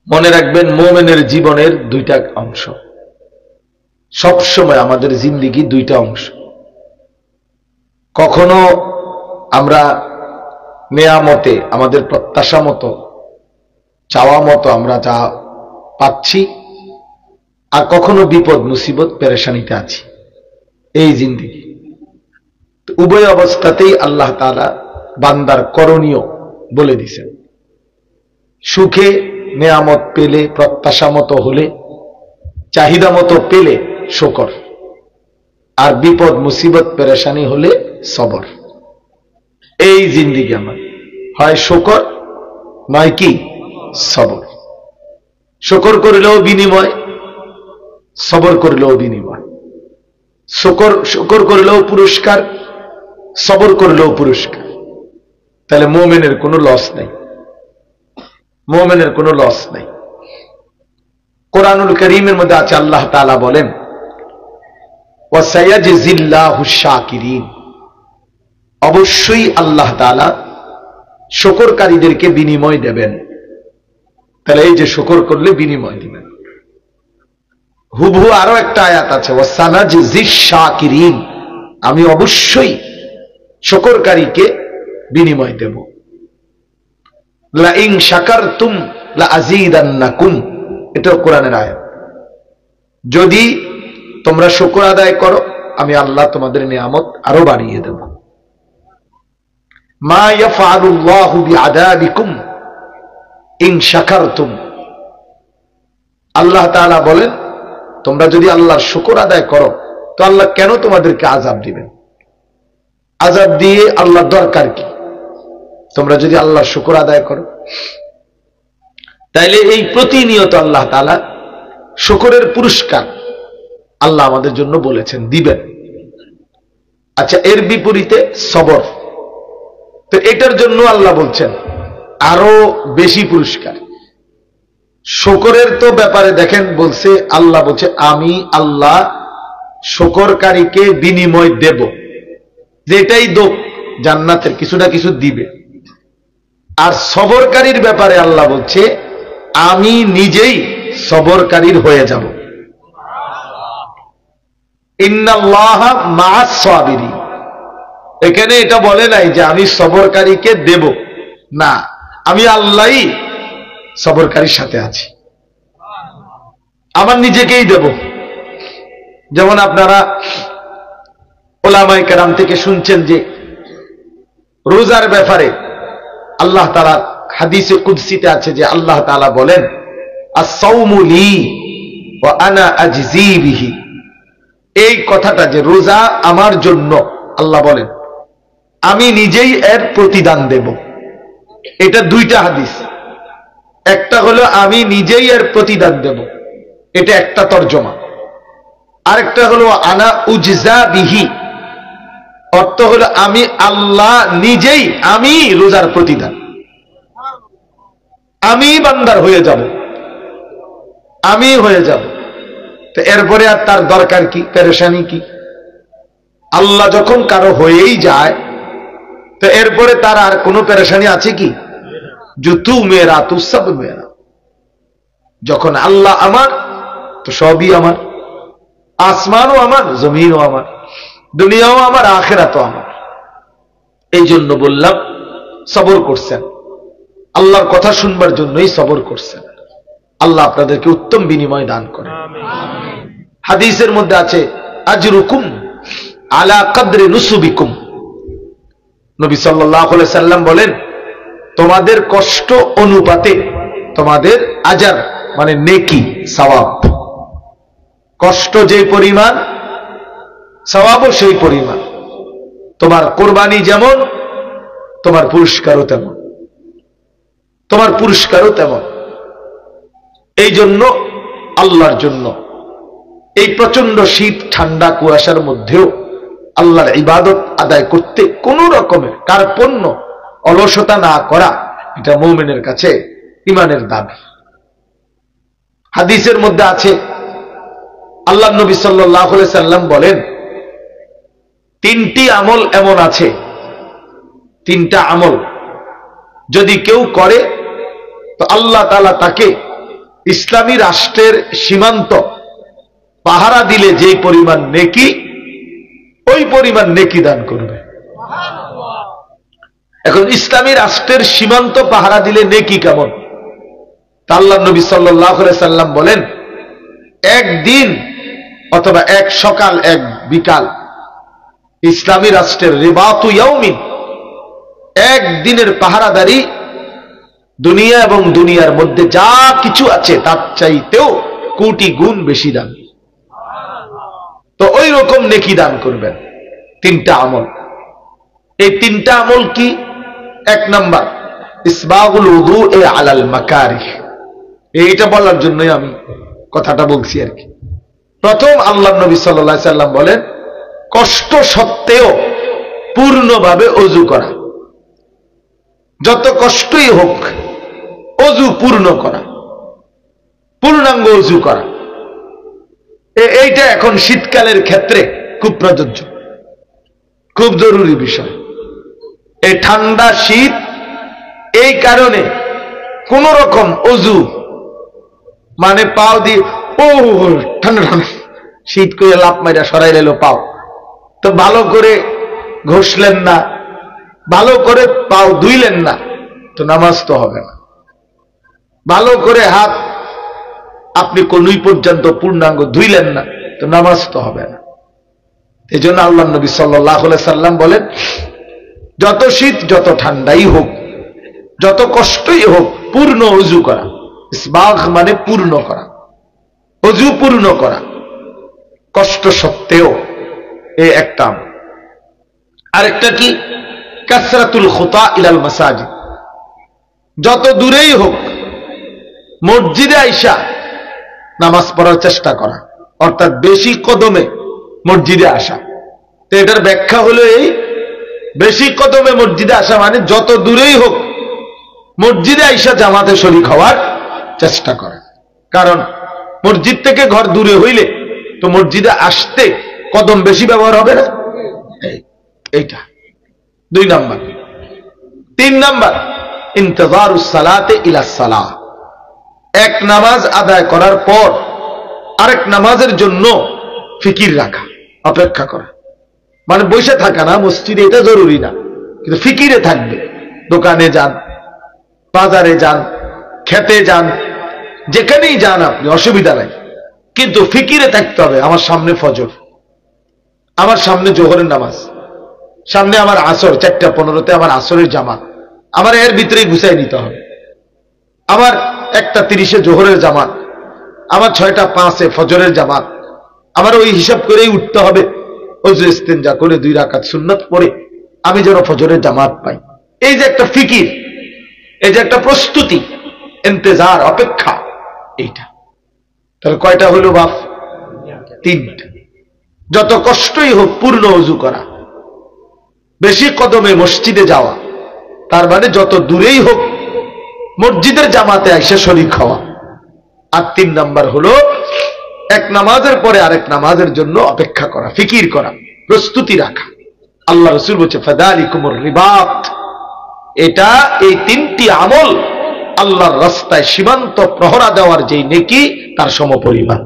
মনে রাখবেন, মুমিনের জীবনের দুইটা অংশ। সব সময় আমাদের জিন্দেগি দুইটা অংশ। কখনো আমরা নেয়ামতে, আমাদের প্রত্যাশা মতো, চাওয়া মতো আমরা যা পাচ্ছি, আর কখনো বিপদ মুসিবত পেরেশানিতে আছি। এই জিন্দেগি উভয় অবস্থাতেই আল্লাহ তাআলা বান্দার করণীয় বলে দিছেন। সুখে নেয়ামত পেলে, প্রত্যাশা মতো হলে, চাহিদা মতো পেলে শুকর, আর বিপদ মুসিবত পেরেশানি হলে সবর। এই জিন্দেগি আমার, হয় শুকর নয় কি সবর। শুকর করিলেও বিনিময়, সবর করিলেও বিনিময়। শুকর করিলেও পুরস্কার, সবর করিলেও পুরস্কার। তাহলে মুমিনের কোনো লস নাই, মুমিনের কোনো লস নাই। কোরআনুল কারীমের মধ্যে আছে, আল্লাহ তাআলা বলেন, ওয়াসায়াজিল্লাহুশ শাকিরিন, অবশ্যই আল্লাহ তাআলা শুকরকারীদেরকে বিনিময় দেবেন। তাহলে এই যে শুকর করলে বিনিময় দিবেন। হুবহু আরো একটা আয়াত আছে, ওয়াসানাজিজ শাকিরিন, আমি অবশ্যই শুকরকারীকে বিনিময় দেব। লা ইন শাকারতুম লা আযীদান্নাকুম, এটাও কোরআনের আয়াত। যদি তোমরা শুকর আদায় করো, আমি আল্লাহ তোমাদের নিয়ামত আরো বাড়িয়ে দেব। মা ইয়াফআলুল্লাহু বিআযাবিকুম ইন শাকারতুম, আল্লাহ তাআলা বলেন, তোমরা যদি আল্লাহর শুকর আদায় করো তো আল্লাহ কেন তোমাদেরকে আযাব দিবেন? আযাব দিয়ে আল্লাহর দরকার কি? তোমরা যদি আল্লাহর শুকর আদায় করো। তাইলে এই প্রতিনিয়ত আল্লাহ তাআলা শুকরের পুরস্কার আল্লাহ আমাদের জন্য বলেছেন দিবেন। আচ্ছা, এর বিপরীতে সবর, তো এটার জন্য আল্লাহ বলছেন আরো বেশি পুরস্কার। শুকরের তো ব্যাপারে দেখেন, বলছে আল্লাহ বলছে, আমি আল্লাহ শুকরকারীকে বিনিময় দেব, যেটাই দোক জান্নাতের কিছু না কিছু দিবে। আর সবরকারীর ব্যাপারে আল্লাহ বলছে, আমি নিজেই সবরকারীর হয়ে যাব। ইন্নাল্লাহা মাআস সাবিরিন, এখানে এটা বলে নাই যে আমি সবরকারীকে দেব, না, আমি আল্লাহই সবরকারীর সাথে আছি, আমার নিজেকেই দেব। যেমন আপনারা উলামায়ে কেরাম থেকে শুনছেন যে রোজার ব্যাপারে আল্লাহ তাআলা হাদিসে কুদসিতে আছে যে আল্লাহ তাআলা বলেন, আস-সাওমু লি ওয়া আনা আজজি বিহি। এই কথাটা যে রোজা আমার জন্য, আল্লাহ বলেন আমি নিজেই এর প্রতিদান দেব। এটা দুইটা হাদিস। একটা হলো আমি নিজেই এর প্রতিদান দেব, এটা একটা তরজমা। আরেকটা হলো আনা উজজা বিহি, অর্থ হলো আমি আল্লাহ নিজেই, আমি রোজার প্রতিদান, আমি বান্দার হয়ে যাব, আমি হয়ে যাব। তো এরপরে আর তার দরকার কি, পেরেশানি কি? আল্লাহ যখন কারো হয়েই যায়, তো এরপরে তার আর কোনো পেরেশানি আছে কি? যে তু মেরা তু সব মেরা, যখন আল্লাহ আমার তো সবই আমার, আসমানও আমার, জমিনও আমার, দুনিয়াও আমার, আখিরাতও আমার। এই জন্য বললাম সবর করছেন, আল্লাহর কথা শুনবার জন্যই সবর করছেন। আল্লাহ আপনাদেরকে উত্তম বিনিময় দান করেন। হাদিসের মধ্যে আছে, আজরুকুম আলা কদরি নুসুবিকুম। নবী সাল্লাল্লাহু আলাইহি সাল্লাম বলেন, তোমাদের কষ্ট অনুপাতে তোমাদের আজার মানে নেকি, সওয়াব। কষ্ট যে পরিমাণ, সওয়াবও সেই পরিমাণ। তোমার কুরবানি যেমন, তোমার পুরস্কারও তেমন, তোমার পুরস্কারও তেমন। এই জন্য আল্লাহর জন্য এই প্রচন্ড শীত, ঠান্ডা, কুয়াশার মধ্যেও আল্লাহর ইবাদত আদায় করতে কোন রকমের কার্পণ্য, অলসতা না করা, এটা মুমিনের কাছে ঈমানের দাবি। হাদিসের মধ্যে আছে, আল্লাহ নবী সাল্লাল্লাহু আলাইহি সাল্লাম বলেন, তিনটি আমল এমন আছে, তিনটা আমল যদি কেউ করে তো আল্লাহ তাআলা তাকে ইসলামী রাষ্ট্রের সীমান্ত পাহারা দিলে যে পরিমাণ নেকি, ওই পরিমাণ নেকি দান করবে। এখন ইসলামী রাষ্ট্রের সীমান্ত পাহারা দিলে নেকি কেমন? আল্লাহর নবী সাল্লাল্লাহু আলাইহি সাল্লাম বলেন, একদিন অথবা এক সকাল এক বিকাল ইসলামী রাষ্ট্রের রিবাতু ইয়াউমিন, একদিনের পাহারাদারি দুনিয়া এবং দুনিয়ার মধ্যে যা কিছু আছে তার চাইতেও কোটি গুণ বেশি দান। তো ওই রকম নেকি দান করবেন। তিনটা আমল, এই তিনটা আমল কি? এক নাম্বার, ইসবাগুল উযু আলাল মাকারিহ। এইটা বলার জন্যই আমি কথাটা বলছি আর কি। প্রথম আল্লাহর নবী সাল্লাল্লাহু আলাইহি সাল্লাম বলেন, কষ্ট সত্ত্বেও পূর্ণভাবে ওযু করা, যত কষ্টই হোক ওযু পূর্ণ করা, পূর্ণাঙ্গ ওযু করা। এইটা এখন শীতকালের ক্ষেত্রে খুব প্রযোজ্য, খুব জরুরি বিষয়। এই ঠান্ডা শীত, এই কারণে কোন রকম ওযু মানে পাও দিয়ে ও ঠান্ডা ঠান্ডা শীত করে লাফ মাইরা সরাই এলো পাও, তো ভালো করে ঘষলেন না, ভালো করে পাও ধুইলেন না, তো নামাজ তো হবে না। ভালো করে হাত আপনি কনুই পর্যন্ত পূর্ণাঙ্গ ধুইলেন না, তো নামাজ তো হবে না। এই জন্য আল্লাহ নবী সাল্লাল্লাহু আলাইহি সাল্লাম বলেন, যত শীত যত ঠান্ডাই হোক, যত কষ্টই হোক, পূর্ণ ওযু করা। ইসবাগ মানে পূর্ণ করা, ওযু পূর্ণ করা, কষ্ট সত্ত্বেও। এই একটা। আরেকটা কি? কাসরাতুল খুতা ইলাল মাসাজিদ, যত দূরেই হোক মসজিদে আইসা নামাজ পড়ার চেষ্টা করা, অর্থাৎ বেশি কদমে মসজিদে আসা। তো এটার ব্যাখ্যা হলো এই, বেশি কদমে মসজিদে আসা মানে যত দূরেই হোক মসজিদে আইসা জামাতে শরীক হওয়ার চেষ্টা করা। কারণ মসজিদ থেকে ঘর দূরে হইলে তো মসজিদে আসতে কদম বেশি ব্যবহার হবে না। এইটা দুই নাম্বার। তিন নাম্বার, ইন্তজারুস সালাতে ইলা সালাহ, এক নামাজ আদায় করার পর আরেক নামাজের জন্য ফিকির রাখা, অপেক্ষা করা। মানে বসে থাকা না মসজিদে, এটা জরুরি না, কিন্তু ফিকিরে থাকবে। দোকানে যান, বাজারে যান, খেতে যান, যেখানেই যান আপনি, অসুবিধা নাই, কিন্তু ফিকিরে থাকতে হবে। আমার সামনে ফজর, আমার সামনে জোহরের নামাজ, সামনে আমার আসর 4:15-তে আমার আসরের জামাত, আমার এর ভিতরেই গুছাই নিতে হবে। আমার 1:30-এ জোহরের জামাত, আমার 6:05-এ ফজরের জামাত, আমার ওই হিসাব করেই উঠতে হবে। ওযু ইস্তেনজা করে 2 রাকাত সুন্নাত পড়ে আমি যেন ফজরের জামাত পাই। এই যে একটা ফিকির, এই যে একটা প্রস্তুতি, ইন্তজার, অপেক্ষা, এইটা। তাহলে কয়টা হলো বাপ? 3টা। যত কষ্টই হোক পূর্ণ ওযু করা, বেশি কদমে মসজিদে যাওয়া, তার মানে যত দূরেই হোক মসজিদের জামাতে আইসা শরীক হওয়া। আর 3 নাম্বার হলো এক নামাজের পরে আরেক নামাজের জন্য অপেক্ষা করা, ফিকির করা, প্রস্তুতি রাখা। আল্লাহ রাসূল বলেছে, ফাযালিকুমুর রিবাত, এটা এই 3টি আমল আল্লাহর রাস্তায় সীমান্ত প্রহরা দেওয়ার যেই নেকি তার সমপরিমাণ।